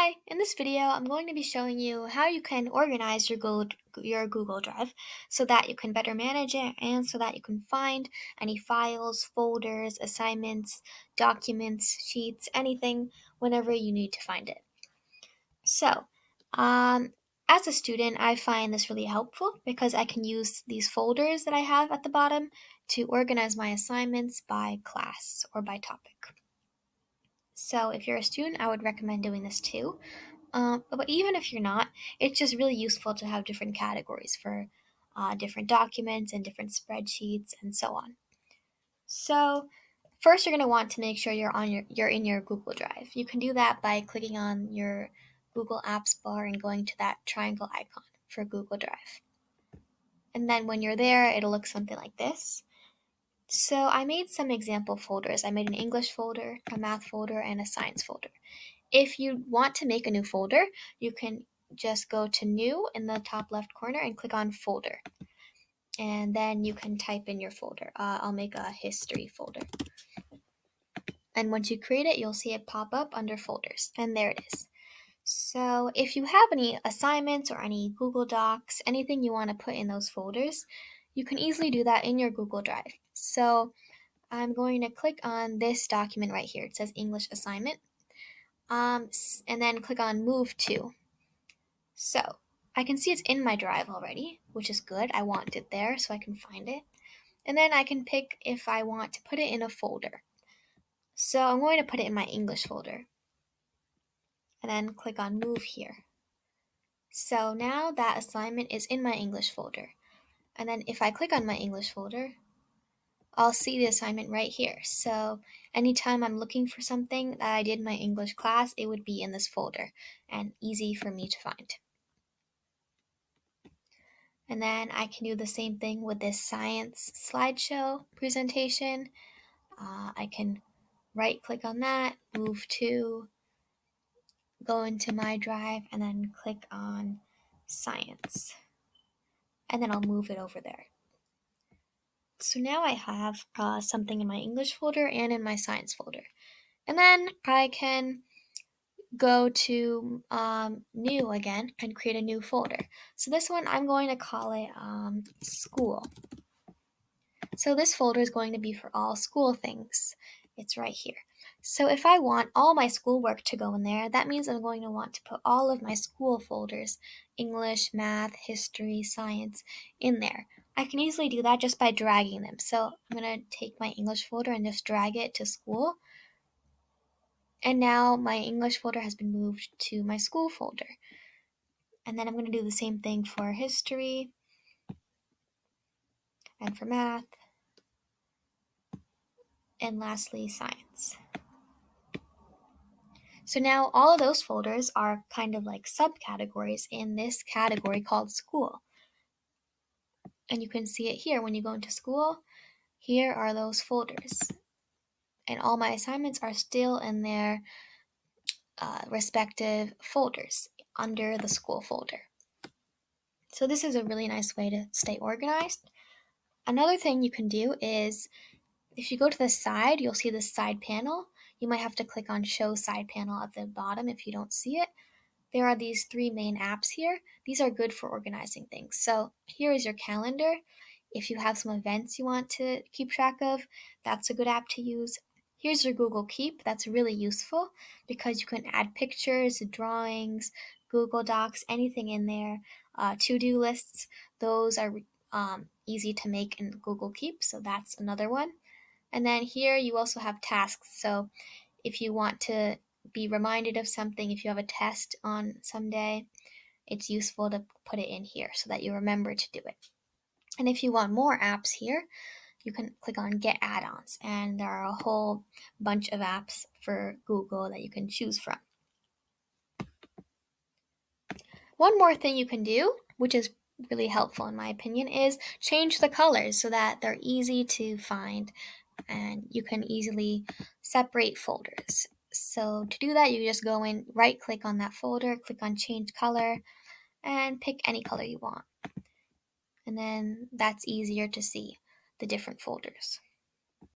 Hi, in this video, I'm going to be showing you how you can organize your Google Drive so that you can better manage it and so that you can find any files, folders, assignments, documents, sheets, anything whenever you need to find it. So, um, as a student, I find this really helpful because I can use these folders that I have at the bottom to organize my assignments by class or by topic. So, if you're a student, I would recommend doing this too. But even if you're not, it's just really useful to have different categories for different documents and different spreadsheets and so on. So first, you're going to want to make sure you're in your Google Drive. You can do that by clicking on your Google Apps bar and going to that triangle icon for Google Drive. And then when you're there, it'll look something like this. So I made some example folders. I made an English folder, a math folder, and a science folder. If you want to make a new folder, you can just go to New in the top left corner and click on Folder. And then you can type in your folder. I'll make a history folder. And once you create it, you'll see it pop up under Folders. And there it is. So if you have any assignments or any Google Docs, anything you want to put in those folders, you can easily do that in your Google Drive. So I'm going to click on this document right here. It says English assignment. And then click on Move To. So I can see it's in my drive already, which is good. I want it there so I can find it. And then I can pick if I want to put it in a folder. So I'm going to put it in my English folder. And then click on Move Here. So now that assignment is in my English folder. And then if I click on my English folder, I'll see the assignment right here. So anytime I'm looking for something that I did in my English class, it would be in this folder and easy for me to find. And then I can do the same thing with this science slideshow presentation. I can right click on that, move to, go into my drive, and then click on science. And then I'll move it over there. So now I have something in my English folder and in my science folder. And then I can go to new again and create a new folder. So this one I'm going to call it school. So this folder is going to be for all school things. It's right here. So if I want all my schoolwork to go in there, that means I'm going to want to put all of my school folders, English, math, history, science, in there. I can easily do that just by dragging them. So I'm going to take my English folder and just drag it to school. And now my English folder has been moved to my school folder. And then I'm going to do the same thing for history and for math. And lastly, science. So now all of those folders are kind of like subcategories in this category called school. And you can see it here when you go into school. Here are those folders. And all my assignments are still in their respective folders under the school folder. So this is a really nice way to stay organized. Another thing you can do is if you go to the side, you'll see the side panel. You might have to click on Show Side Panel at the bottom if you don't see it. There are these three main apps here. These are good for organizing things. So here is your calendar. If you have some events you want to keep track of, that's a good app to use. Here's your Google Keep. That's really useful because you can add pictures, drawings, Google Docs, anything in there. To-do lists, those are easy to make in Google Keep, so that's another one. And then here you also have tasks. So if you want to be reminded of something, if you have a test on someday, it's useful to put it in here so that you remember to do it. And if you want more apps here, you can click on Get Add-ons, and there are a whole bunch of apps for Google that you can choose from. One more thing you can do, which is really helpful in my opinion, is change the colors so that they're easy to find and you can easily separate folders. So to do that, you just go in, right click on that folder, click on change color, and pick any color you want. And then that's easier to see the different folders.